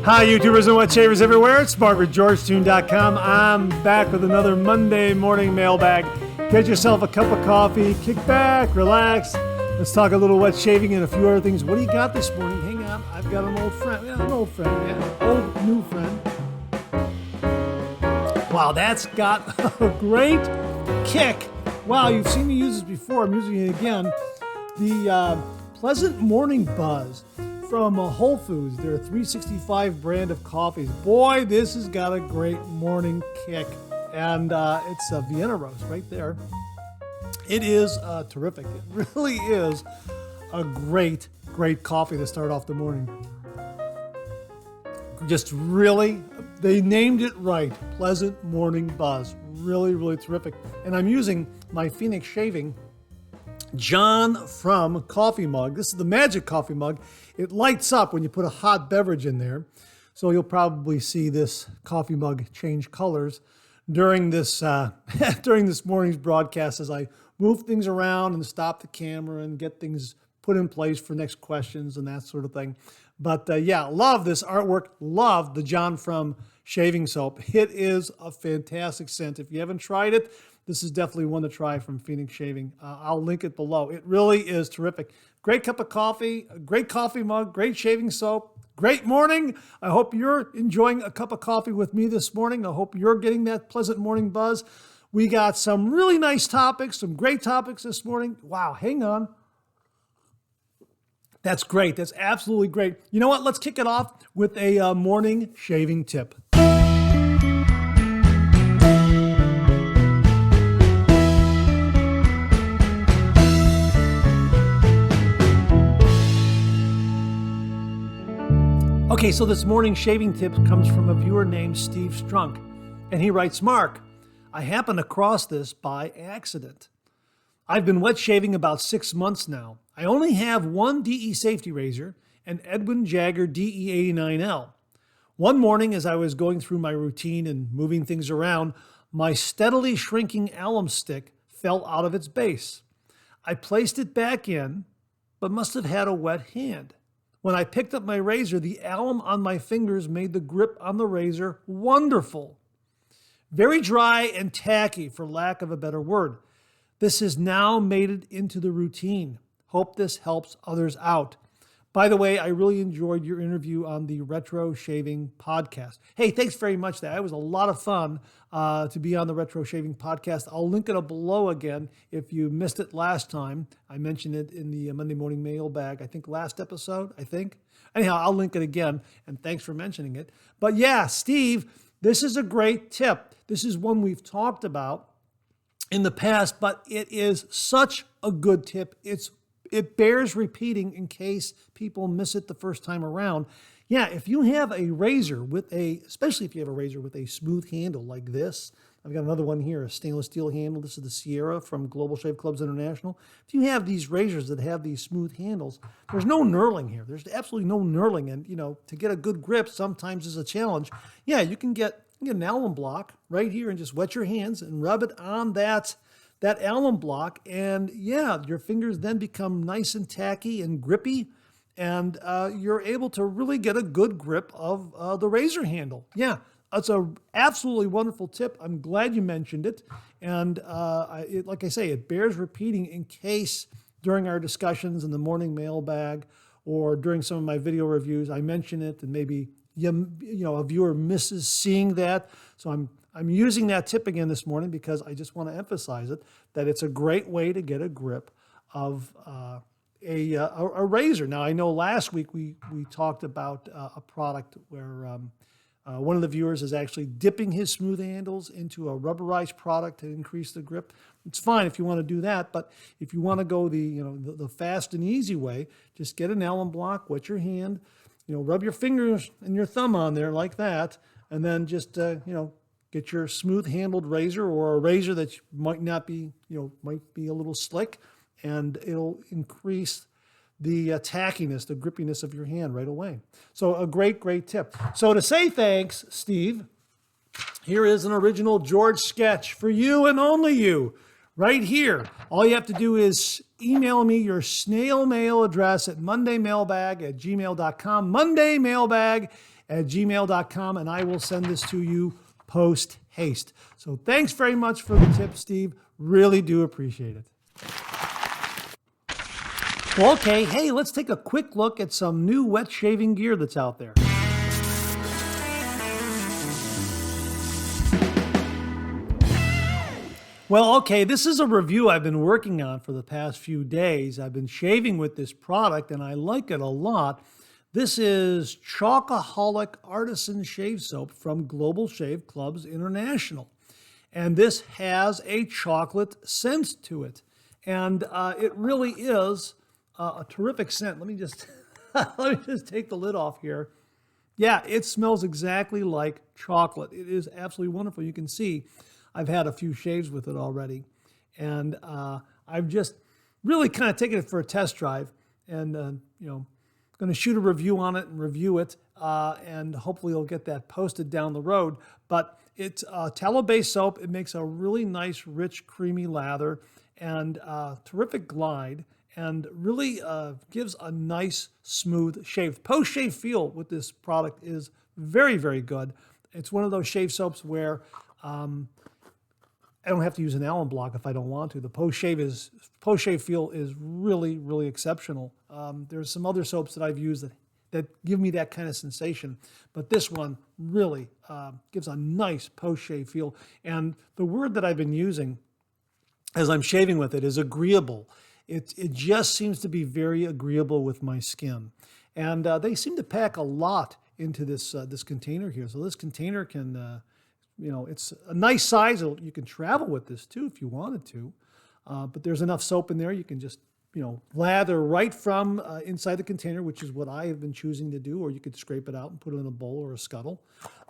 Hi, YouTubers and wet shavers everywhere. It's SmartWithGeorgeTune.com. I'm back with another Monday morning mailbag. Get yourself a cup of coffee, kick back, relax. Let's talk a little wet shaving and a few other things. What do you got this morning? Hang on. I've got an old friend. Yeah, an old friend. Yeah, old new friend. Wow, that's got a great kick. Wow, you've seen me use this before. I'm using it again. The Pleasant Morning Buzz from Whole Foods, their 365 brand of coffees. Boy, this has got a great morning kick. And it's a Vienna roast right there. It is terrific. It really is a great, great coffee to start off the morning. Just really, they named it right. Pleasant Morning Buzz. Really, really terrific. And I'm using my Phoenix Shaving John from coffee mug. This is the magic coffee mug. It lights up when you put a hot beverage in there. So you'll probably see this coffee mug change colors during this during this morning's broadcast as I move things around and stop the camera and get things put in place for next questions and that sort of thing. But yeah, love this artwork. Love the John from shaving soap. It is a fantastic scent. If you haven't tried it, this is definitely one to try from Phoenix Shaving. I'll link it below. It really is terrific. Great cup of coffee, a great coffee mug, great shaving soap. Great morning. I hope you're enjoying a cup of coffee with me this morning. I hope you're getting that pleasant morning buzz. We got some really nice topics, some great topics this morning. Wow, hang on. That's great. That's absolutely great. You know what? Let's kick it off with a morning shaving tip. Okay, so this morning shaving tip comes from a viewer named Steve Strunk, and he writes, Mark, I happened across this by accident. I've been wet shaving about 6 months now. I only have one DE safety razor, an Edwin Jagger DE89L. One morning as I was going through my routine and moving things around, my steadily shrinking alum stick fell out of its base. I placed it back in, but must have had a wet hand. When I picked up my razor, the alum on my fingers made the grip on the razor wonderful. Very dry and tacky, for lack of a better word. This has now made it into the routine. Hope this helps others out. By the way, I really enjoyed your interview on the Retro Shaving Podcast. Hey, thanks very much. That was a lot of fun to be on the Retro Shaving Podcast. I'll link it up below again if you missed it last time. I mentioned it in the Monday morning mailbag, I think last episode, Anyhow, I'll link it again, and thanks for mentioning it. But yeah, Steve, this is a great tip. This is one we've talked about in the past, but it is such a good tip. It bears repeating in case people miss it the first time around. Yeah, if you have a razor especially if you have a razor with a smooth handle like this, I've got another one here, a stainless steel handle. This is the Sierra from Global Shave Clubs International. If you have these razors that have these smooth handles, there's no knurling here. There's absolutely no knurling. And, to get a good grip sometimes is a challenge. Yeah, you can get an alum block right here and just wet your hands and rub it on that alum block. And yeah, your fingers then become nice and tacky and grippy. And you're able to really get a good grip of the razor handle. Yeah. It's an absolutely wonderful tip. I'm glad you mentioned it. And like I say, it bears repeating in case during our discussions in the morning mailbag or during some of my video reviews, I mention it and maybe a viewer misses seeing that. So I'm using that tip again this morning because I just want to emphasize it, that it's a great way to get a grip of a razor. Now, I know last week we talked about a product where one of the viewers is actually dipping his smooth handles into a rubberized product to increase the grip. It's fine if you want to do that, but if you want to go the fast and easy way, just get an alum block, wet your hand, rub your fingers and your thumb on there like that, and then just get your smooth handled razor or a razor that might be a little slick, and it'll increase the tackiness, the grippiness of your hand right away. So a great, great tip. So to say thanks, Steve, here is an original George sketch for you and only you right here. All you have to do is email me your snail mail address at mondaymailbag@gmail.com, mondaymailbag at gmail.com, and I will send this to you post haste. So thanks very much for the tip, Steve. Really do appreciate it. Well, okay, hey, let's take a quick look at some new wet shaving gear that's out there. Well, okay, this is a review I've been working on for the past few days. I've been shaving with this product and I like it a lot. This is Chocoholic Artisan Shave Soap from Global Shave Clubs International. And this has a chocolate scent to it. And it really is a terrific scent. Let me just take the lid off here. Yeah, it smells exactly like chocolate. It is absolutely wonderful. You can see I've had a few shaves with it already. And I've just really kind of taken it for a test drive and, going to shoot a review on it and review it. And hopefully you'll get that posted down the road. But it's tallow-based soap. It makes a really nice, rich, creamy lather and terrific glide, and really gives a nice, smooth shave. Post-shave feel with this product is very, very good. It's one of those shave soaps where I don't have to use an Allen block if I don't want to. The post-shave feel is really, really exceptional. There's some other soaps that I've used that give me that kind of sensation, but this one really gives a nice post-shave feel. And the word that I've been using as I'm shaving with it is agreeable. It just seems to be very agreeable with my skin. And they seem to pack a lot into this container here. So this container can, it's a nice size. You can travel with this too if you wanted to. But there's enough soap in there. You can just, lather right from inside the container, which is what I have been choosing to do. Or you could scrape it out and put it in a bowl or a scuttle.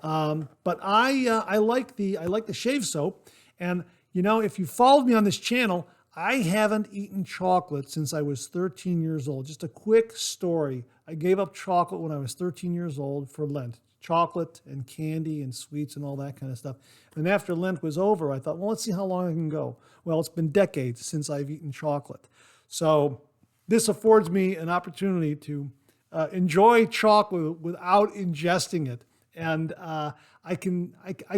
But I like the shave soap. And if you followed me on this channel, I haven't eaten chocolate since I was 13 years old. Just a quick story. I gave up chocolate when I was 13 years old for Lent. Chocolate and candy and sweets and all that kind of stuff. And after Lent was over, I thought, well, let's see how long I can go. Well, it's been decades since I've eaten chocolate. So this affords me an opportunity to enjoy chocolate without ingesting it. And I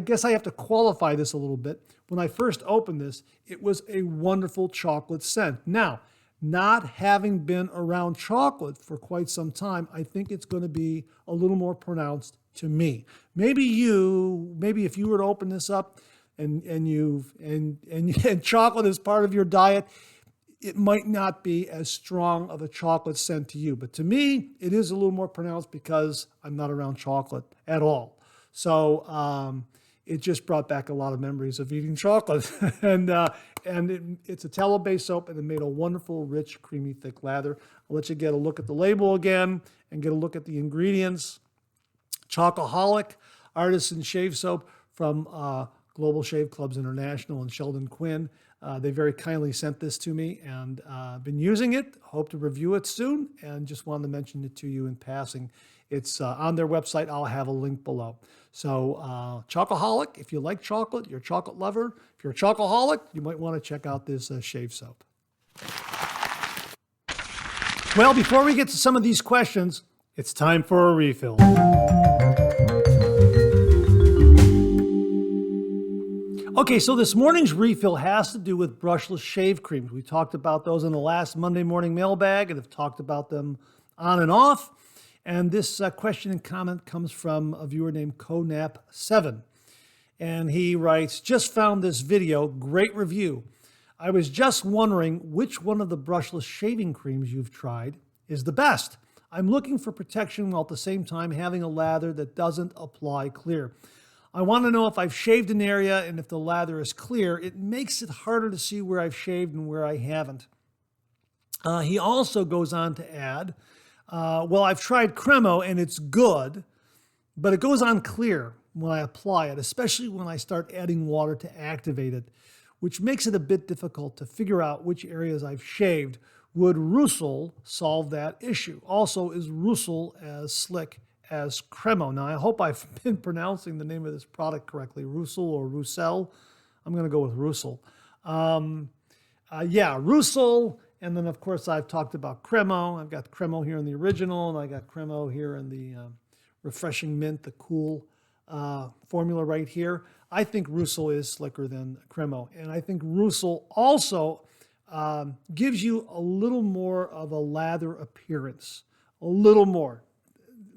guess I have to qualify this a little bit. When I first opened this, it was a wonderful chocolate scent. Now, not having been around chocolate for quite some time, I think it's going to be a little more pronounced to me. Maybe if you were to open this up and chocolate is part of your diet, it might not be as strong of a chocolate scent to you. But to me, it is a little more pronounced because I'm not around chocolate at all. So it just brought back a lot of memories of eating chocolate. It's a tallow-based soap, and it made a wonderful, rich, creamy, thick lather. I'll let you get a look at the label again and get a look at the ingredients. Chocoholic Artisan Shave Soap from Global Shave Clubs International and Sheldon Quinn. They very kindly sent this to me, and I've been using it. Hope to review it soon, and just wanted to mention it to you in passing. It's on their website. I'll have a link below. So Chocoholic, if you like chocolate, you're a chocolate lover. If you're a chocoholic, you might want to check out this shave soap. Well, before we get to some of these questions, it's time for a refill. Okay, so this morning's refill has to do with brushless shave creams. We talked about those in the last Monday morning mailbag and have talked about them on and off. And this question and comment comes from a viewer named Conap7. And he writes, just found this video, great review. I was just wondering which one of the brushless shaving creams you've tried is the best. I'm looking for protection while at the same time having a lather that doesn't apply clear. I want to know if I've shaved an area, and if the lather is clear, it makes it harder to see where I've shaved and where I haven't. He also goes on to add, well, I've tried Cremo and it's good, but it goes on clear when I apply it, especially when I start adding water to activate it, which makes it a bit difficult to figure out which areas I've shaved. Would Roussel solve that issue? Also, is Roussel as slick as Cremo? Now, I hope I've been pronouncing the name of this product correctly, Roussel or Roussel. I'm going to go with Roussel. Yeah, Roussel. And then, of course, I've talked about Cremo. I've got Cremo here in the original, and I got Cremo here in the Refreshing Mint, the cool formula right here. I think Rusal is slicker than Cremo. And I think Rusal also gives you a little more of a lather appearance, a little more.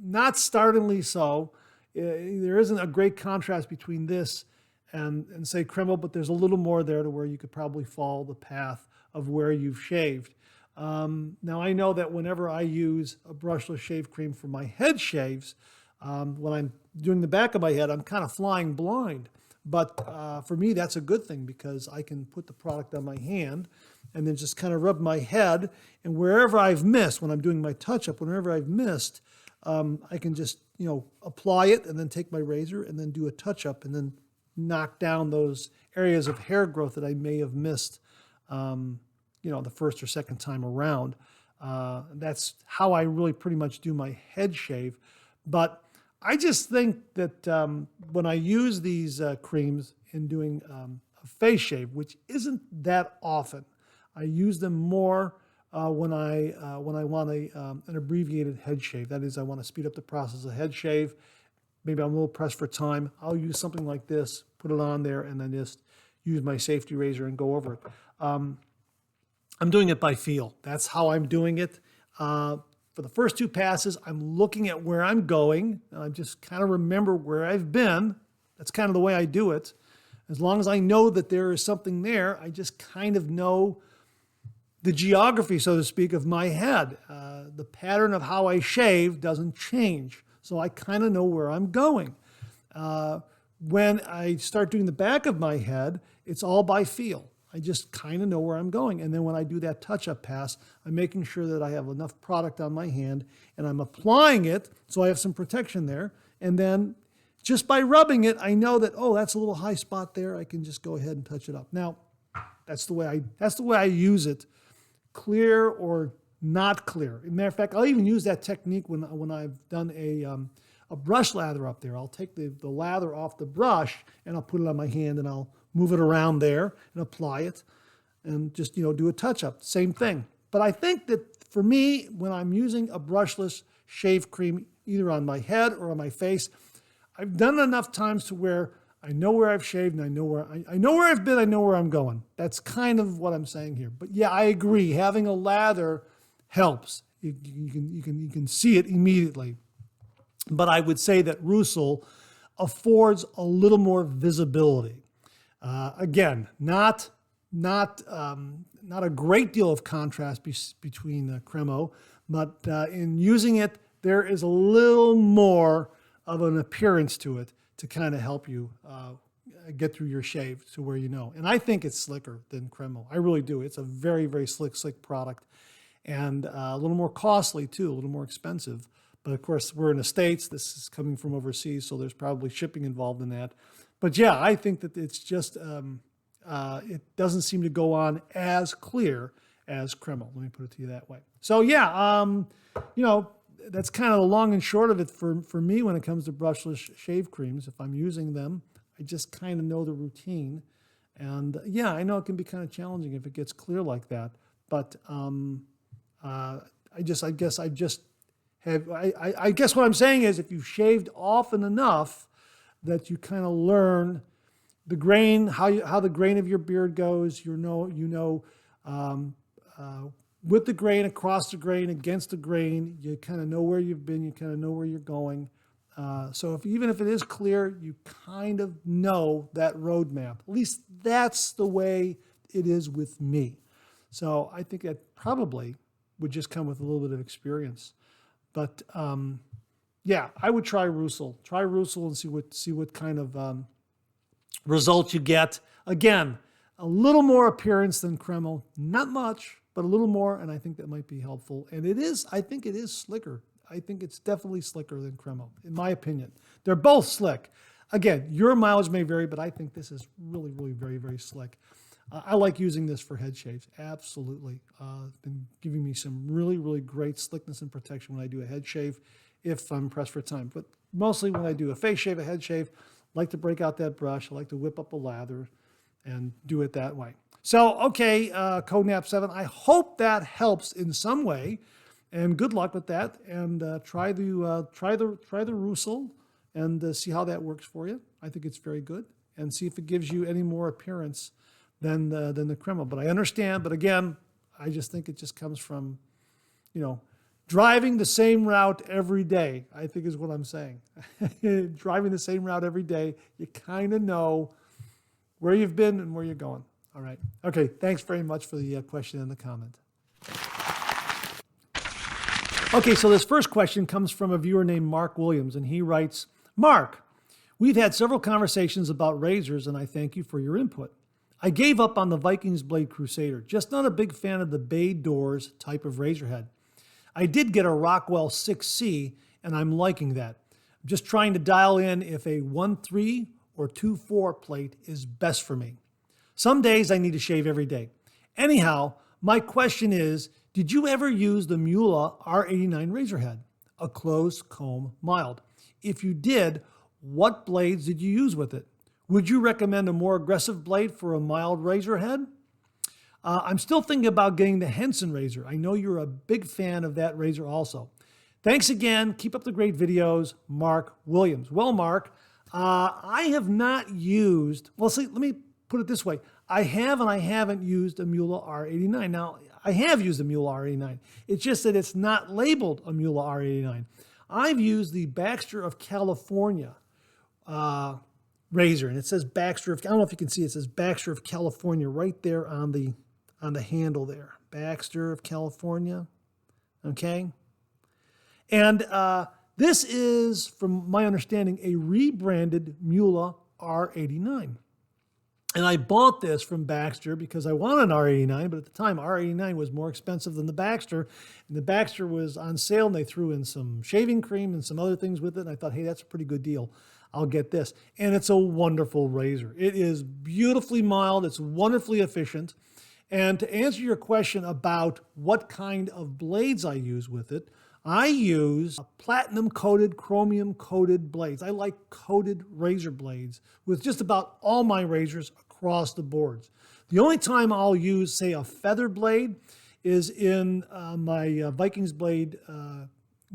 Not startlingly so. There isn't a great contrast between this and say Cremo, but there's a little more there to where you could probably follow the path of where you've shaved. Now I know that whenever I use a brushless shave cream for my head shaves, when I'm doing the back of my head, I'm kind of flying blind. But for me, that's a good thing because I can put the product on my hand and then just kind of rub my head. And wherever I've missed, when I'm doing my touch-up, whenever I've missed, I can just, apply it and then take my razor and then do a touch-up and then knock down those areas of hair growth that I may have missed, the first or second time around. That's how I really pretty much do my head shave. But I just think that when I use these creams in doing a face shave, which isn't that often, I use them more when I want an abbreviated head shave. That is, I want to speed up the process of head shave. Maybe I'm a little pressed for time. I'll use something like this, put it on there, and then just use my safety razor and go over it. I'm doing it by feel. That's how I'm doing it. For the first two passes, I'm looking at where I'm going, and I just kind of remember where I've been. That's kind of the way I do it. As long as I know that there is something there, I just kind of know the geography, so to speak, of my head. The pattern of how I shave doesn't change, so I kind of know where I'm going. When I start doing the back of my head, it's all by feel. I just kind of know where I'm going. And then when I do that touch-up pass, I'm making sure that I have enough product on my hand and I'm applying it so I have some protection there. And then just by rubbing it, I know that, oh, that's a little high spot there. I can just go ahead and touch it up. Now, that's the way I use it, clear or not clear. As a matter of fact, I'll even use that technique when I've done a brush lather up there. I'll take the lather off the brush and I'll put it on my hand and I'll move it around there and apply it and just, do a touch-up. Same thing. But I think that for me, when I'm using a brushless shave cream, either on my head or on my face, I've done it enough times to where I know where I've shaved and I know where I've been, I know where I'm going. That's kind of what I'm saying here. But yeah, I agree. Having a lather helps. You can see it immediately. But I would say that Rusal affords a little more visibility. Again, not a great deal of contrast between Cremo, but in using it, there is a little more of an appearance to it to kind of help you get through your shave to where you know. And I think it's slicker than Cremo. I really do. It's a very, very slick product and a little more costly too, a little more expensive. But of course, we're in the States. This is coming from overseas, so there's probably shipping involved in that. But yeah, I think that it's just, it doesn't seem to go on as clear as Cremo. Let me put it to you that way. So yeah, that's kind of the long and short of it for me when it comes to brushless shave creams. If I'm using them, I just kind of know the routine. And yeah, I know it can be kind of challenging if it gets clear like that. But I guess what I'm saying is if you've shaved often enough, that you kind of learn the grain, how the grain of your beard goes. With the grain, across the grain, against the grain, you kind of know where you've been. You kind of know where you're going. So even if it is clear, you kind of know that roadmap. At least that's the way it is with me. So I think that probably would just come with a little bit of experience. But yeah, I would try Rusal. Try Rusal and see what kind of result you get. Again, a little more appearance than Cremo. Not much, but a little more, and I think that might be helpful. And I think it is slicker. I think it's definitely slicker than Cremo, in my opinion. They're both slick. Again, your mileage may vary, but I think this is really, really very, very slick. I like using this for head shaves, absolutely. It's been giving me some really, really great slickness and protection when I do a head shave, if I'm pressed for time. But mostly when I do a face shave, a head shave, I like to break out that brush. I like to whip up a lather and do it that way. So, okay, Codenap 7, I hope that helps in some way. And good luck with that. And try the Russell and see how that works for you. I think it's very good. And see if it gives you any more appearance than the Kreml. But I understand. But again, I just think it just comes from, driving the same route every day, I think is what I'm saying. Driving the same route every day, you kind of know where you've been and where you're going. All right. Okay. Thanks very much for the question and the comment. Okay, so this first question comes from a viewer named Mark Williams, and he writes, Mark, we've had several conversations about razors, and I thank you for your input. I gave up on the Vikings Blade Crusader, just not a big fan of the bay doors type of razor head. I did get a Rockwell 6C, and I'm liking that. I'm just trying to dial in if a 1.3 or 2.4 plate is best for me. Some days I need to shave every day. Anyhow, my question is, did you ever use the Muhle R89 razor head, a closed comb mild? If you did, what blades did you use with it? Would you recommend a more aggressive blade for a mild razor head? I'm still thinking about getting the Henson razor. I know you're a big fan of that razor also. Thanks again. Keep up the great videos. Mark Williams. Well, Mark, I have not used, let me put it this way. I have and I haven't used a Muhle R89. Now, I have used a Muhle R89. It's just that it's not labeled a Muhle R89. I've used the Baxter of California razor, and it says Baxter of, I don't know if you can see, it says Baxter of California right there on the handle there. Baxter of California, okay? And this is, from my understanding, a rebranded Muhle R89. And I bought this from Baxter because I wanted an R89, but at the time R89 was more expensive than the Baxter. And the Baxter was on sale and they threw in some shaving cream and some other things with it. And I thought, hey, that's a pretty good deal. I'll get this. And it's a wonderful razor. It is beautifully mild. It's wonderfully efficient. And to answer your question about what kind of blades I use with it, I use platinum-coated, chromium-coated blades. I like coated razor blades with just about all my razors across the boards. The only time I'll use, say, a feather blade is in my Vikings Blade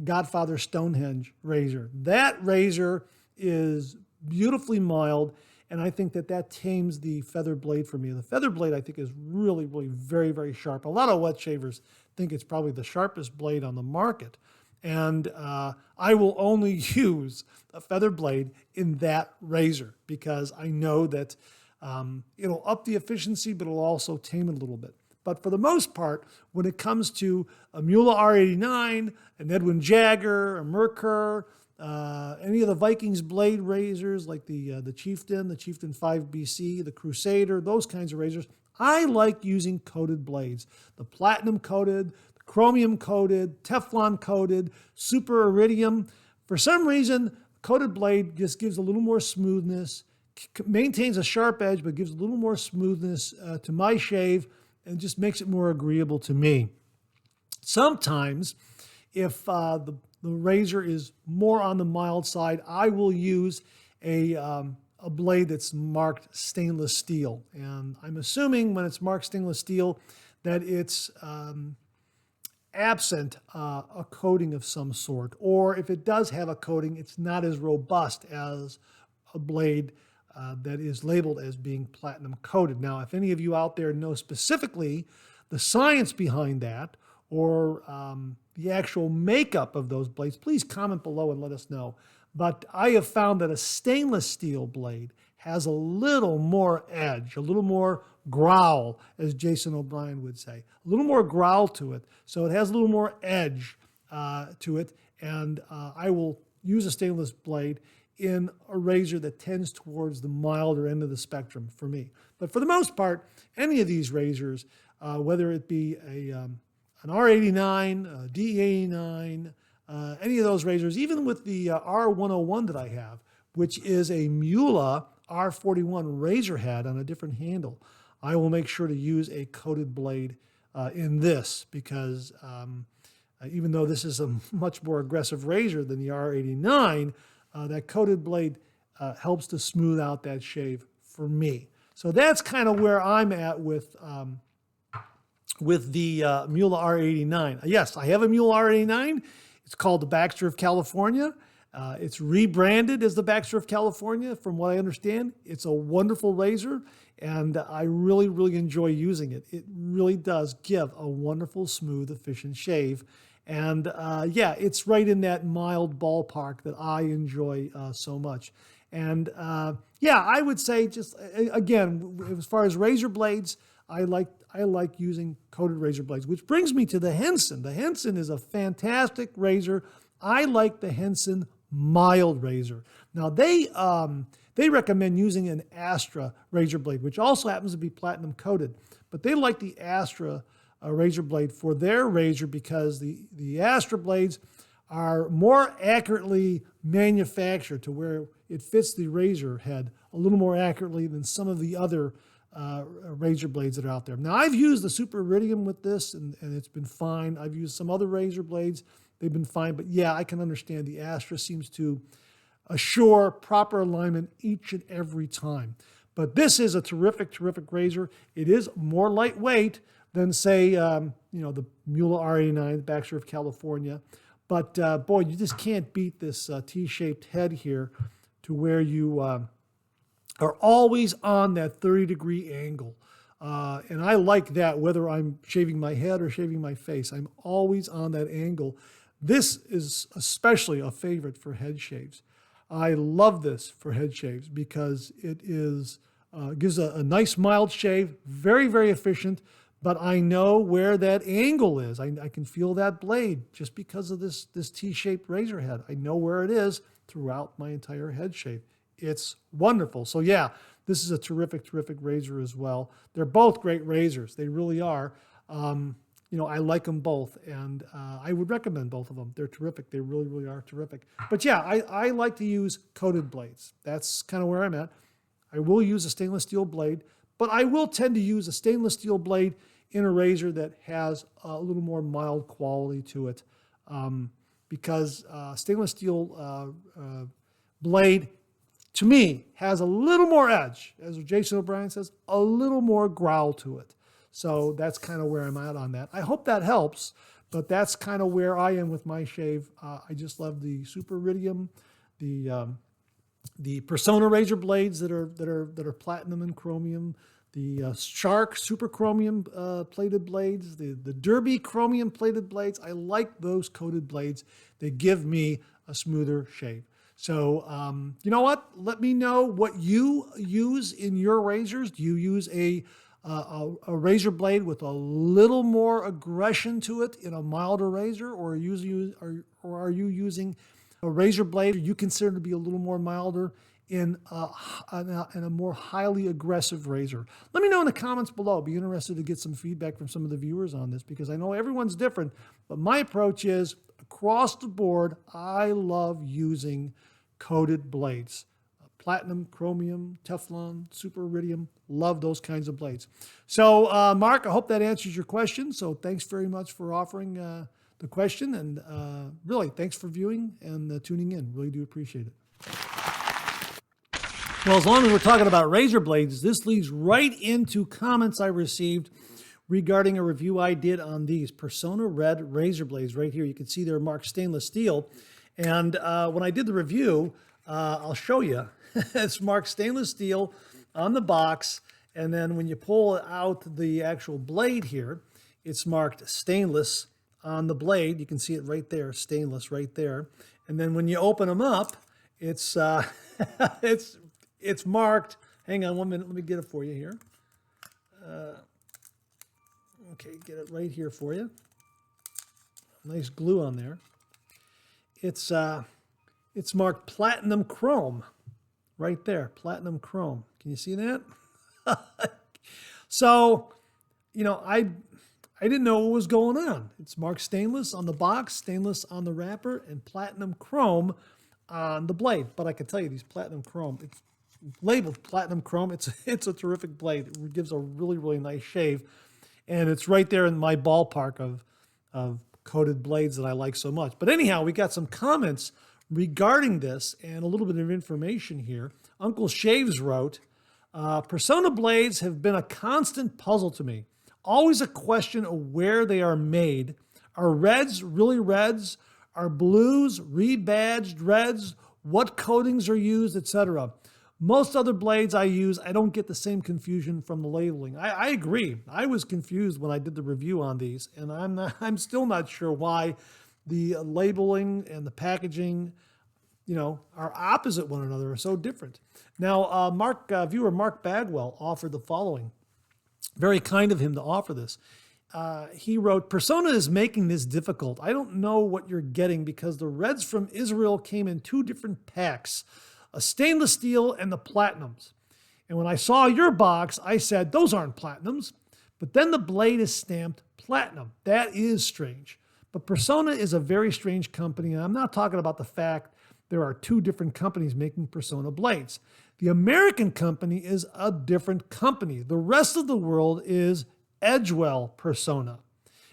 Godfather Stonehenge razor. That razor is beautifully mild, and I think that tames the feather blade for me. The feather blade, I think, is really, really very, very sharp. A lot of wet shavers think it's probably the sharpest blade on the market. And I will only use a feather blade in that razor because I know that it'll up the efficiency, but it'll also tame it a little bit. But for the most part, when it comes to a Muhle R89, an Edwin Jagger, a Merkur, any of the Vikings blade razors like the Chieftain 5BC, the Crusader, those kinds of razors, I like using coated blades. The platinum coated, the chromium coated, Teflon coated, super iridium. For some reason, coated blade just gives a little more smoothness, maintains a sharp edge, but gives a little more smoothness to my shave and just makes it more agreeable to me. Sometimes, if the razor is more on the mild side, I will use a blade that's marked stainless steel. And I'm assuming when it's marked stainless steel that it's absent a coating of some sort. Or if it does have a coating, it's not as robust as a blade that is labeled as being platinum coated. Now, if any of you out there know specifically the science behind that or the actual makeup of those blades, please comment below and let us know. But I have found that a stainless steel blade has a little more edge, a little more growl, as Jason O'Brien would say, a little more growl to it. So it has a little more edge to it. And I will use a stainless blade in a razor that tends towards the milder end of the spectrum for me. But for the most part, any of these razors, whether it be an R89, a D89, any of those razors, even with the R101 that I have, which is a Muhle R41 razor head on a different handle, I will make sure to use a coated blade in this because even though this is a much more aggressive razor than the R89, that coated blade helps to smooth out that shave for me. So that's kind of where I'm at with with the Muhle R89. Yes, I have a Muhle R89. It's called the Baxter of California. It's rebranded as the Baxter of California, from what I understand. It's a wonderful razor, and I really, really enjoy using it. It really does give a wonderful, smooth, efficient shave. And yeah, it's right in that mild ballpark that I enjoy so much. And yeah, I would say just, again, as far as razor blades, I like using coated razor blades, which brings me to the Henson. The Henson is a fantastic razor. I like the Henson Mild razor. Now they recommend using an Astra razor blade, which also happens to be platinum coated, but they like the Astra razor blade for their razor because the Astra blades are more accurately manufactured to where it fits the razor head a little more accurately than some of the other razor blades that are out there. Now, I've used the Super Iridium with this, and it's been fine. I've used some other razor blades. They've been fine. But yeah, I can understand the Astra seems to assure proper alignment each and every time. But this is a terrific, terrific razor. It is more lightweight than, say, the Muhle R89, the Baxter of California. But boy, you just can't beat this T-shaped head here to where you are always on that 30-degree angle. And I like that whether I'm shaving my head or shaving my face. I'm always on that angle. This is especially a favorite for head shaves. I love this for head shaves because it is gives a nice mild shave, very, very efficient, but I know where that angle is. I can feel that blade just because of this T-shaped razor head. I know where it is throughout my entire head shave. It's wonderful. So yeah, this is a terrific, terrific razor as well. They're both great razors. They really are. I like them both, and I would recommend both of them. They're terrific. They really, really are terrific. But yeah, I like to use coated blades. That's kind of where I'm at. I will use a stainless steel blade, but I will tend to use a stainless steel blade in a razor that has a little more mild quality to it, because stainless steel blade, to me, has a little more edge. As Jason O'Brien says, a little more growl to it. So that's kind of where I'm at on that. I hope that helps, but that's kind of where I am with my shave. I just love the Super Iridium, the Persona razor blades that are platinum and chromium, the Shark Super Chromium plated blades, the Derby Chromium plated blades. I like those coated blades. They give me a smoother shave. So, you know what? Let me know what you use in your razors. Do you use a razor blade with a little more aggression to it in a milder razor, or are you using a razor blade you consider to be a little more milder in a more highly aggressive razor? Let me know in the comments below. Be interested to get some feedback from some of the viewers on this, because I know everyone's different, but my approach is across the board, I love using coated blades. Platinum, chromium, Teflon, Super Iridium, love those kinds of blades. So, Mark, I hope that answers your question. So thanks very much for offering the question, and really, thanks for viewing and tuning in. Really do appreciate it. Well, as long as we're talking about razor blades, this leads right into comments I received regarding a review I did on these Persona Red razor blades right here. You can see they're marked stainless steel. And when I did the review, I'll show you. It's marked stainless steel on the box. And then when you pull out the actual blade here, it's marked stainless on the blade. You can see it right there, stainless right there. And then when you open them up, it's it's marked. Hang on 1 minute. Let me get it for you here. Okay, get it right here for you. Nice glue on there. It's marked platinum chrome right there, platinum chrome. Can you see that? So, I didn't know what was going on. It's marked stainless on the box, stainless on the wrapper, and platinum chrome on the blade. But I can tell you, these platinum chrome, it's labeled platinum chrome. It's a terrific blade. It gives a really, really nice shave. And it's right there in my ballpark of coated blades that I like so much. But anyhow, we got some comments regarding this and a little bit of information here. Uncle Shaves wrote, Persona blades have been a constant puzzle to me. Always a question of where they are made. Are reds really reds? Are blues rebadged reds? What coatings are used, etc.? Most other blades I use, I don't get the same confusion from the labeling. I agree. I was confused when I did the review on these, and I'm still not sure why the labeling and the packaging, are opposite one another, are so different. Now, viewer Mark Bagwell offered the following. Very kind of him to offer this. He wrote, Persona is making this difficult. I don't know what you're getting because the reds from Israel came in 2 different packs, a stainless steel and the platinums. And when I saw your box, I said, those aren't platinums. But then the blade is stamped platinum. That is strange. But Persona is a very strange company, and I'm not talking about the fact there are 2 different companies making Persona blades. The American company is a different company. The rest of the world is Edgewell Persona,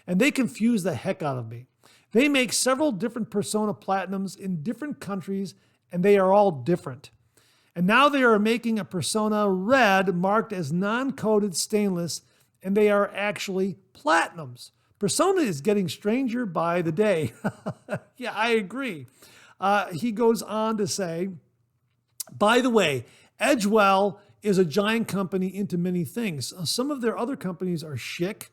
and they confuse the heck out of me. They make several different Persona Platinums in different countries, and they are all different. And now they are making a Persona Red marked as non-coated stainless, and they are actually Platinums. Persona is getting stranger by the day. Yeah, I agree. He goes on to say, by the way, Edgewell is a giant company into many things. Some of their other companies are Schick,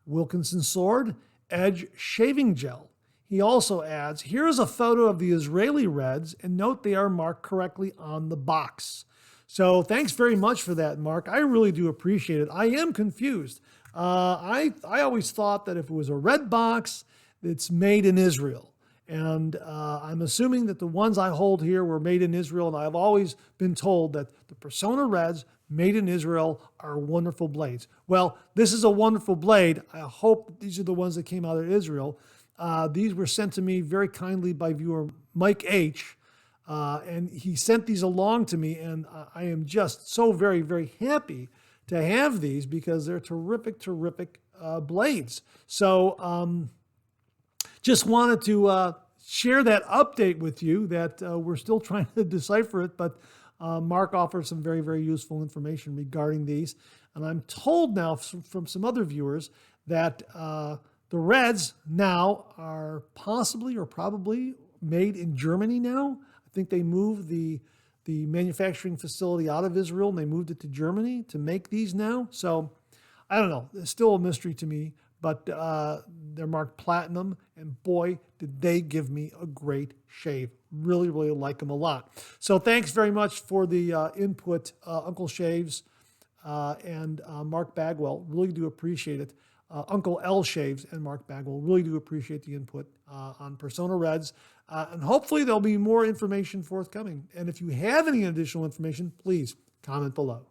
Wilkinson Sword, Edge Shaving Gel. He also adds, here is a photo of the Israeli reds, and note they are marked correctly on the box. So thanks very much for that, Mark. I really do appreciate it. I am confused. I always thought that if it was a red box, it's made in Israel. And I'm assuming that the ones I hold here were made in Israel, and I've always been told that the Persona Reds made in Israel are wonderful blades. Well, this is a wonderful blade. I hope that these are the ones that came out of Israel. These were sent to me very kindly by viewer Mike H., and he sent these along to me, and I am just so very, very happy to have these because they're terrific, terrific blades. So just wanted to share that update with you that we're still trying to decipher it, but Mark offers some very, very useful information regarding these. And I'm told now from some other viewers that the reds now are possibly or probably made in Germany now. I think they moved the manufacturing facility out of Israel and they moved it to Germany to make these now. So I don't know. It's still a mystery to me, but they're marked platinum, and boy, did they give me a great shave. Really, really like them a lot. So thanks very much for the input, Uncle Shaves and Mark Bagwell. Really do appreciate it. Uncle L Shaves and Mark Bagwell really do appreciate the input on Persona Reds. And hopefully there'll be more information forthcoming. And if you have any additional information, please comment below.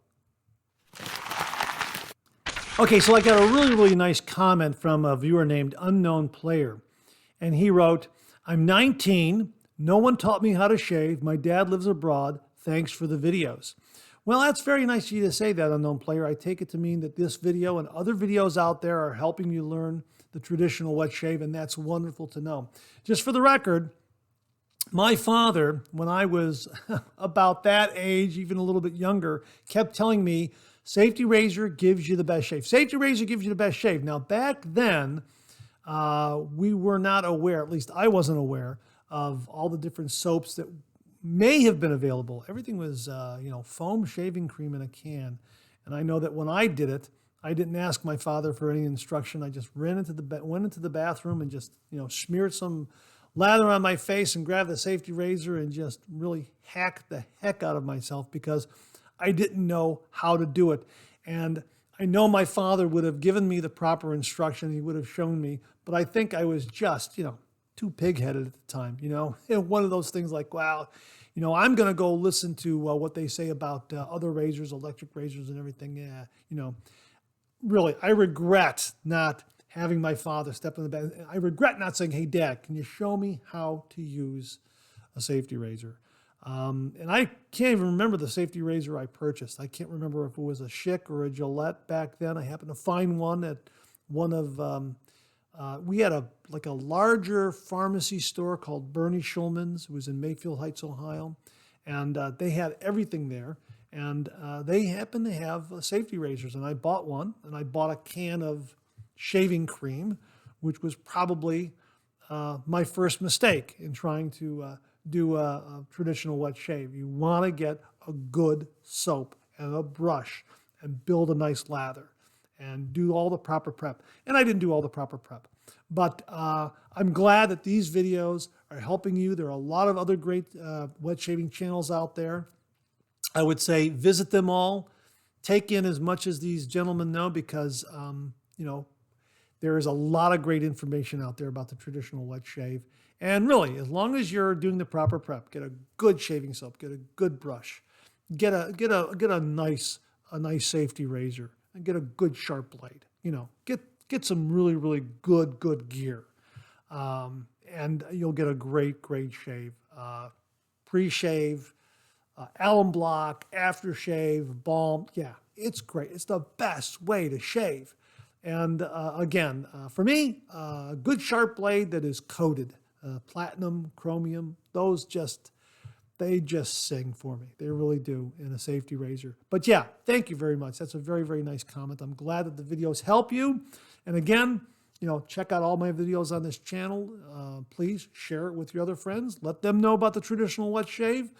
Okay, so I got a really, really nice comment from a viewer named Unknown Player. And he wrote, I'm 19. No one taught me how to shave. My dad lives abroad. Thanks for the videos. Well, that's very nice of you to say that, Unknown Player. I take it to mean that this video and other videos out there are helping you learn the traditional wet shave, and that's wonderful to know. Just for the record, my father, when I was about that age, even a little bit younger, kept telling me, Safety Razor gives you the best shave. Safety Razor gives you the best shave. Now, back then, we were not aware, at least I wasn't aware, of all the different soaps that may have been available. Everything was, foam shaving cream in a can. And I know that when I did it, I didn't ask my father for any instruction. I just went into the bathroom and just, smeared some lather on my face and grabbed the Safety Razor and just really hacked the heck out of myself because I didn't know how to do it. And I know my father would have given me the proper instruction. He would have shown me, but I think I was just, too pig-headed at the time, And one of those things like, wow, I'm going to go listen to what they say about other razors, electric razors and everything. Yeah, really, I regret not having my father step in the bed. I regret not saying, hey, Dad, can you show me how to use a Safety Razor? And I can't even remember the Safety Razor I purchased. I can't remember if it was a Schick or a Gillette back then. I happened to find one at one of, we had a larger pharmacy store called Bernie Schulman's. It was in Mayfield Heights, Ohio. And they had everything there. And they happen to have safety razors. And I bought one, and I bought a can of shaving cream, which was probably my first mistake in trying to do a traditional wet shave. You want to get a good soap and a brush and build a nice lather and do all the proper prep. And I didn't do all the proper prep. But I'm glad that these videos are helping you. There are a lot of other great wet shaving channels out there. I would say visit them all. Take in as much as these gentlemen know, because, there is a lot of great information out there about the traditional wet shave. And really, as long as you're doing the proper prep, get a good shaving soap, get a good brush, get a nice safety razor, and get a good sharp blade. Get some really good gear, and you'll get a great shave. Pre-shave, alum block, aftershave, balm. Yeah, it's great. It's the best way to shave. And again, for me, a good sharp blade that is coated, platinum, chromium, they just sing for me. They really do, in a safety razor. But yeah, thank you very much. That's a very nice comment. I'm glad that the videos help you. And again, check out all my videos on this channel. Please share it with your other friends. Let them know about the traditional wet shave,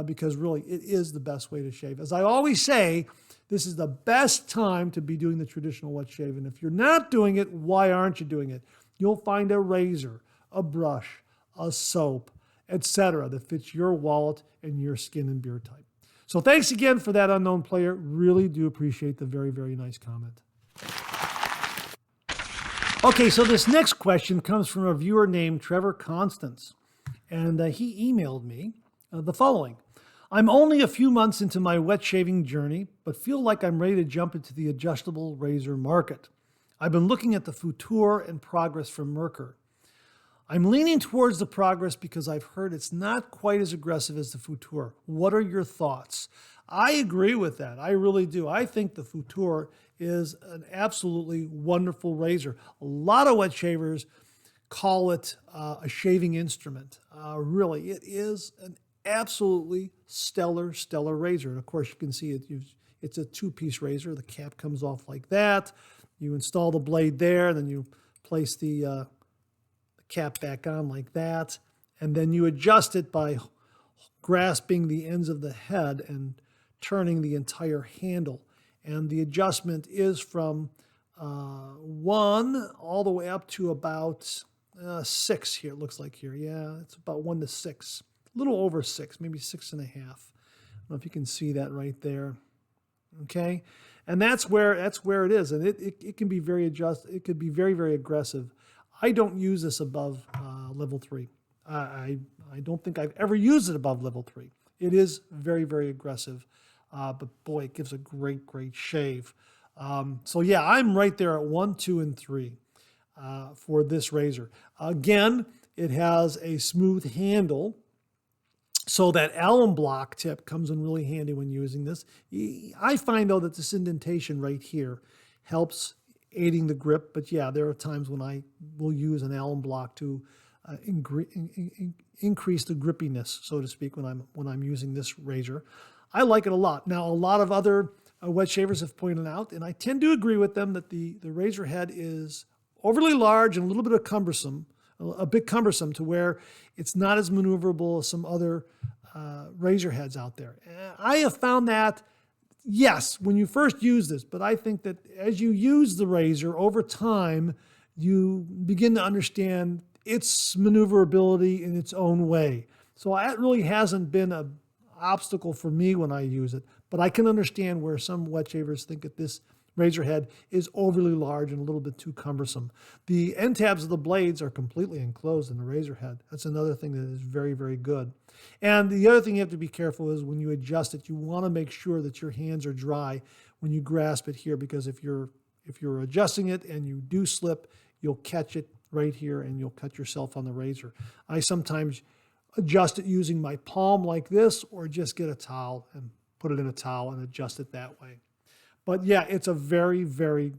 because really it is the best way to shave. As I always say, this is the best time to be doing the traditional wet shave. And if you're not doing it, why aren't you doing it? You'll find a razor, a brush, a soap, etc. that fits your wallet and your skin and beard type. So thanks again for that, unknown player. Really do appreciate the very nice comment. Okay, so this next question comes from a viewer named Trevor Constance. And he emailed me the following. I'm only a few months into my wet shaving journey, but feel like I'm ready to jump into the adjustable razor market. I've been looking at the Futur and Progress from Merkur. I'm leaning towards the Progress because I've heard it's not quite as aggressive as the Futur. What are your thoughts? I agree with that. I really do. I think the Futur is an absolutely wonderful razor. A lot of wet shavers call it a shaving instrument. Really, it is an absolutely stellar razor. And of course, you can see it's a two-piece razor. The cap comes off like that. You install the blade there, and then you place the cap back on like that. And then you adjust it by grasping the ends of the head and turning the entire handle. And the adjustment is from 1 all the way up to about 6 here. It looks like here. Yeah, it's about 1 to 6. A little over 6, maybe 6.5. I don't know if you can see that right there. Okay, and that's where it is, and it can be very It could be very aggressive. I don't use this above level 3. I don't think I've ever used it above level 3. It is very aggressive, but boy, it gives a great shave. So yeah, I'm right there at 1, 2, and 3 for this razor. Again, it has a smooth handle. So that alum block tip comes in really handy when using this. I find, though, that this indentation right here helps aiding the grip. But yeah, there are times when I will use an alum block to increase the grippiness, so to speak, when I'm using this razor. I like it a lot. Now, a lot of other wet shavers have pointed out, and I tend to agree with them, that the razor head is overly large and a little bit cumbersome. A bit cumbersome to where it's not as maneuverable as some other razor heads out there. I have found that, yes, when you first use this, but I think that as you use the razor over time, you begin to understand its maneuverability in its own way. So that really hasn't been an obstacle for me when I use it, but I can understand where some wet shavers think that this razor head is overly large and a little bit too cumbersome. The end tabs of the blades are completely enclosed in the razor head. That's another thing that is very good. And the other thing you have to be careful is when you adjust it, you want to make sure that your hands are dry when you grasp it here, because if you're adjusting it and you do slip, you'll catch it right here and you'll cut yourself on the razor. I sometimes adjust it using my palm like this, or just get a towel and put it in a towel and adjust it that way. But yeah, it's a very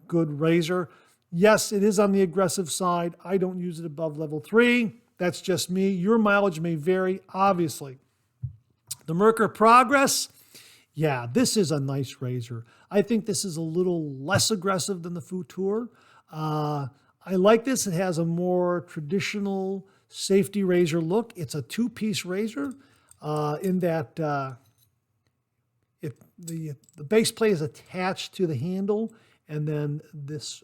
good razor. Yes, it is on the aggressive side. I don't use it above level 3. That's just me. Your mileage may vary, obviously. The Merkur Progress Yeah, this is a nice razor. I think this is a little less aggressive than the Futur. I like this. It has a more traditional safety razor look. It's a two-piece razor in that the base plate is attached to the handle, and then this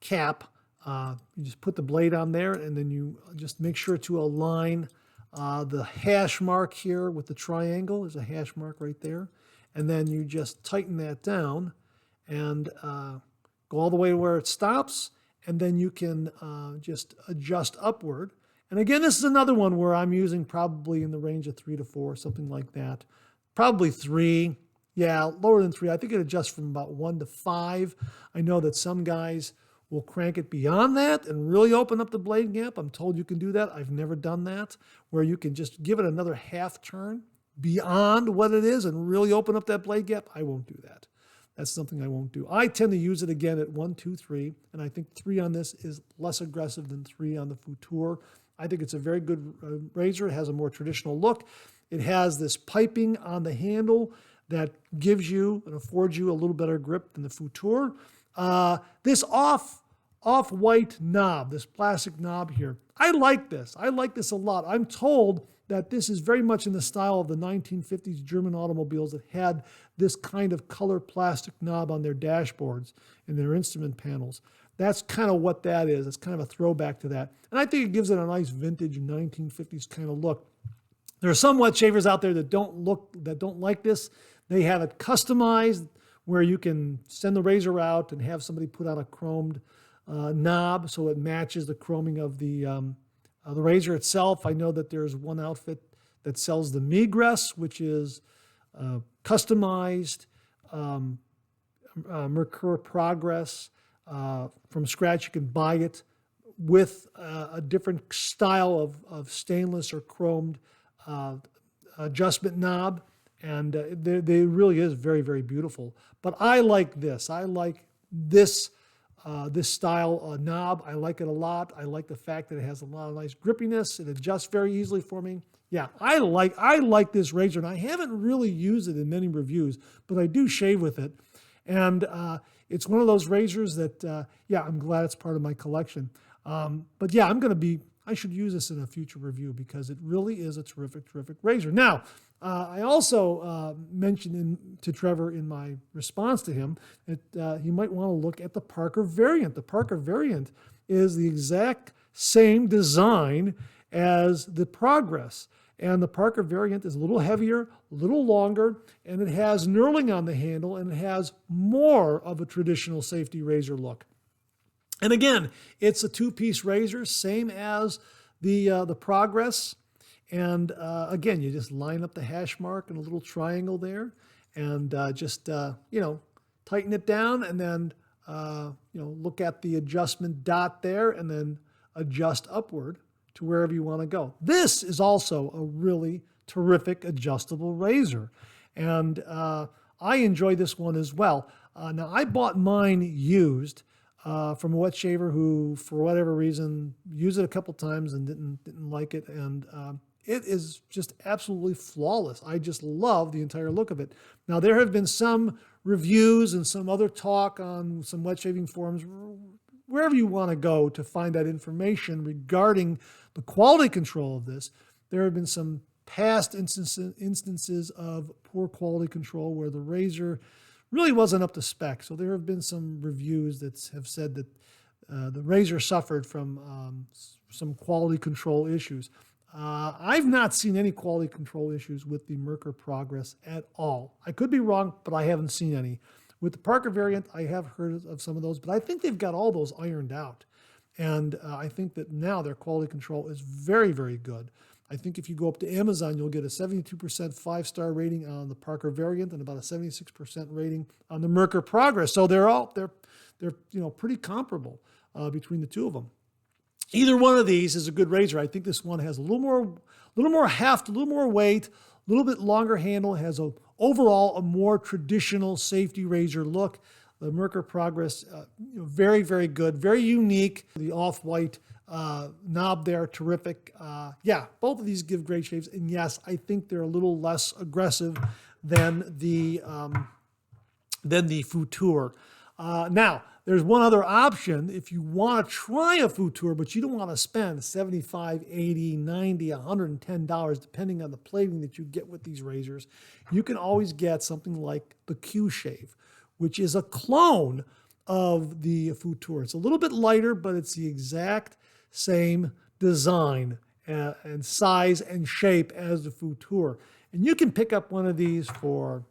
cap, you just put the blade on there, and then you just make sure to align the hash mark here with the triangle. There's a hash mark right there. And then you just tighten that down and go all the way to where it stops. And then you can just adjust upward. And again, this is another one where I'm using probably in the range of 3 to 4, something like that. Probably 3. Yeah, lower than 3. I think it adjusts from about 1 to 5. I know that some guys will crank it beyond that and really open up the blade gap. I'm told you can do that. I've never done that, where you can just give it another half turn beyond what it is and really open up that blade gap. I won't do that. That's something I won't do. I tend to use it again at 1, 2, 3, and I think 3 on this is less aggressive than 3 on the Futur. I think it's a very good razor. It has a more traditional look. It has this piping on the handle that gives you and affords you a little better grip than the Futur. This off-white knob, this plastic knob here, I like this. I like this a lot. I'm told that this is very much in the style of the 1950s German automobiles that had this kind of color plastic knob on their dashboards and their instrument panels. That's kind of what that is. It's kind of a throwback to that. And I think it gives it a nice vintage 1950s kind of look. There are some wet shavers out there that don't like this. They have it customized where you can send the razor out and have somebody put on a chromed knob so it matches the chroming of the razor itself. I know that there's one outfit that sells the Migress, which is customized Merkur Progress from scratch. You can buy it with a different style of stainless or chromed adjustment knob. And they really is very, very beautiful. But I like this. I like this this style knob. I like it a lot. I like the fact that it has a lot of nice grippiness. It adjusts very easily for me. Yeah, I like this razor, and I haven't really used it in many reviews, but I do shave with it. And it's one of those razors that, yeah, I'm glad it's part of my collection. But yeah, I should use this in a future review because it really is a terrific, terrific razor. Now, I also mentioned to Trevor in my response to him that he might want to look at the Parker variant. The Parker variant is the exact same design as the Progress. And the Parker variant is a little heavier, a little longer, and it has knurling on the handle, and it has more of a traditional safety razor look. And again, it's a two-piece razor, same as the Progress. And again, you just line up the hash mark and a little triangle there, and just tighten it down, and then look at the adjustment dot there, and then adjust upward to wherever you want to go. This is also a really terrific adjustable razor, and I enjoy this one as well. Now, I bought mine used from a wet shaver who, for whatever reason, used it a couple times and didn't like it, and it is just absolutely flawless. I just love the entire look of it. Now, there have been some reviews and some other talk on some wet shaving forums, wherever you want to go to find that information regarding the quality control of this. There have been some past instances of poor quality control where the razor really wasn't up to spec. So there have been some reviews that have said that the razor suffered from some quality control issues. I've not seen any quality control issues with the Merkur Progress at all. I could be wrong, but I haven't seen any. With the Parker variant, I have heard of some of those, but I think they've got all those ironed out. And I think that now their quality control is very, very good. I think if you go up to Amazon, you'll get a 72% 5-star rating on the Parker variant and about a 76% rating on the Merkur Progress. So they're pretty comparable between the two of them. Either one of these is a good razor. I think this one has a little more heft, a little more weight, a little bit longer handle, has overall a more traditional safety razor look. The Merkur Progress, very, very good, very unique. The off-white knob there, terrific. Yeah, both of these give great shaves. And yes, I think they're a little less aggressive than the Futur. Now, there's one other option. If you want to try a Futur, but you don't want to spend $75, $80, $90, $110, depending on the plating that you get with these razors, you can always get something like the Q-Shave, which is a clone of the Futur. It's a little bit lighter, but it's the exact same design and size and shape as the Futur. And you can pick up one of these for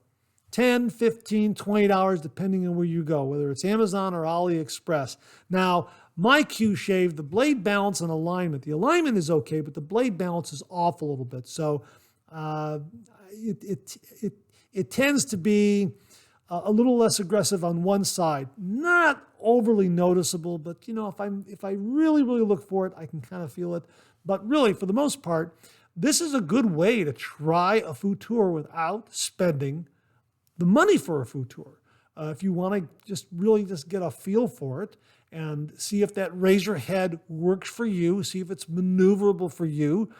$10, $15, $20, depending on where you go, whether it's Amazon or AliExpress. Now, my Q-Shave, the blade balance and alignment, the alignment is okay, but the blade balance is off a little bit. So it tends to be a little less aggressive on one side. Not overly noticeable, but if I really look for it, I can kind of feel it. But really, for the most part, this is a good way to try a Futur without spending the money for a Futur. If you want to just get a feel for it and see if that razor head works for you, see if it's maneuverable for you,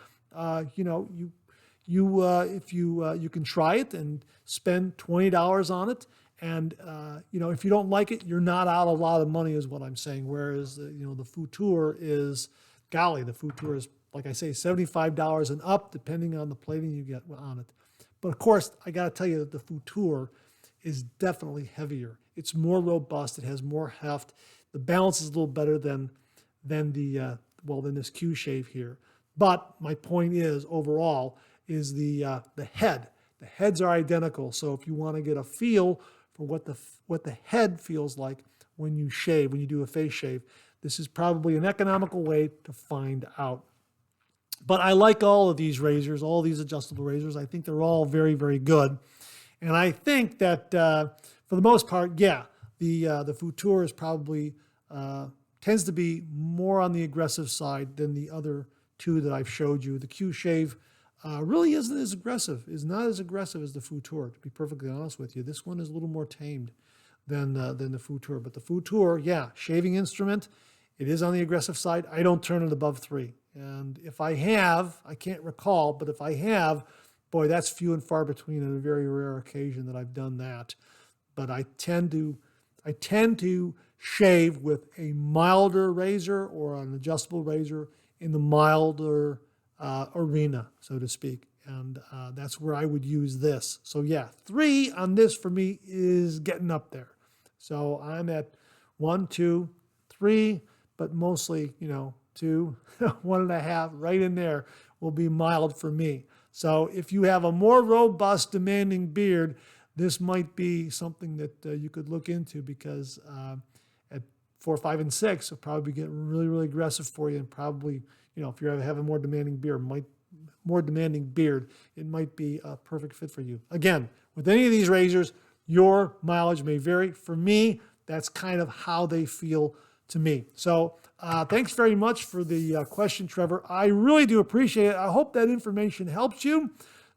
you can try it and spend $20 on it. And if you don't like it, you're not out a lot of money, is what I'm saying. Whereas the Futur is, the Futur is, like I say, $75 and up, depending on the plating you get on it. But of course, I got to tell you that the Futur is definitely heavier. It's more robust. It has more heft. The balance is a little better than this Q-Shave here. But my point is, overall, is the head. The heads are identical. So if you want to get a feel for what the head feels like when you shave, when you do a face shave, this is probably an economical way to find out. But I like all of these razors, all these adjustable razors. I think they're all very, very good. And I think that for the most part, the Futur is probably tends to be more on the aggressive side than the other two that I've showed you. The Q-Shave really isn't as aggressive, is not as aggressive as the Futur, to be perfectly honest with you. This one is a little more tamed than the Futur. But the Futur, shaving instrument, it is on the aggressive side. I don't turn it above 3. And if I have, I can't recall, but if I have, boy, that's few and far between, on a very rare occasion that I've done that. But I tend to shave with a milder razor or an adjustable razor in the milder arena, so to speak. And that's where I would use this. So 3 on this for me is getting up there. So I'm at 1, 2, 3, but mostly, 2, 1.5, right in there will be mild for me. So if you have a more robust, demanding beard, this might be something that you could look into, because at 4, 5, and 6, it'll probably get really, really aggressive for you, and probably, if you have a more demanding beard, it might be a perfect fit for you. Again, with any of these razors, your mileage may vary. For me, that's kind of how they feel to me. So thanks very much for the question, Trevor. I really do appreciate it. I hope that information helps you.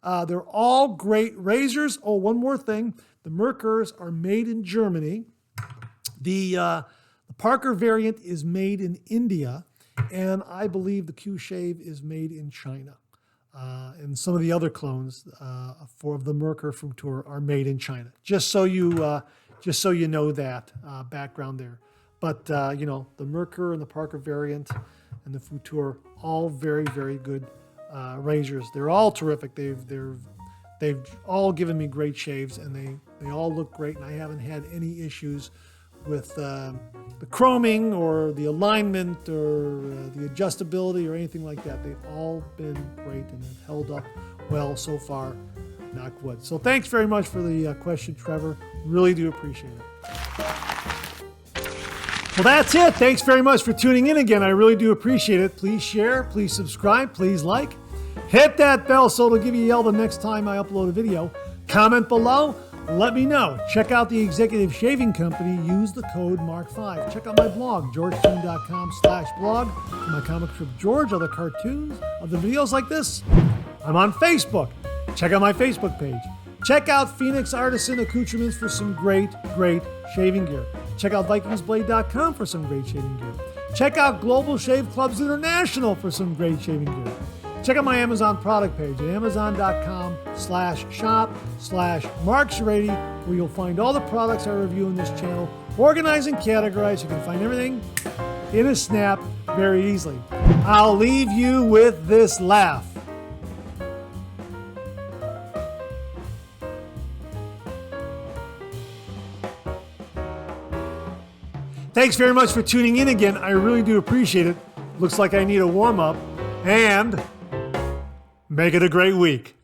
They're all great razors. Oh, one more thing. The Merkers are made in Germany. The Parker variant is made in India. And I believe the Q-Shave is made in China. And some of the other clones for the Merker Futur are made in China. Just so you know that background there. But the Merker and the Parker variant and the Futur, all very, very good razors. They're all terrific. They've all given me great shaves, and they all look great. And I haven't had any issues with the chroming or the alignment or the adjustability or anything like that. They've all been great and have held up well so far, knock wood. So thanks very much for the question, Trevor. Really do appreciate it. Well, that's it. Thanks very much for tuning in again. I really do appreciate it. Please share, please subscribe, please like. Hit that bell so it'll give you a yell the next time I upload a video. Comment below. Let me know. Check out the Executive Shaving Company. Use the code MARK5. Check out my blog, georgetoon.com/blog. For my comic strip George, other cartoons, other videos like this. I'm on Facebook. Check out my Facebook page. Check out Phoenix Artisan Accoutrements for some great, great shaving gear. Check out VikingsBlade.com for some great shaving gear. Check out Global Shave Clubs International for some great shaving gear. Check out my Amazon product page at Amazon.com youtube.com/shop/marksready, where you'll find all the products I review in this channel, organized and categorized. You can find everything in a snap very easily. I'll leave you with this laugh. Thanks very much for tuning in again. I really do appreciate it. Looks like I need a warm-up. And make it a great week.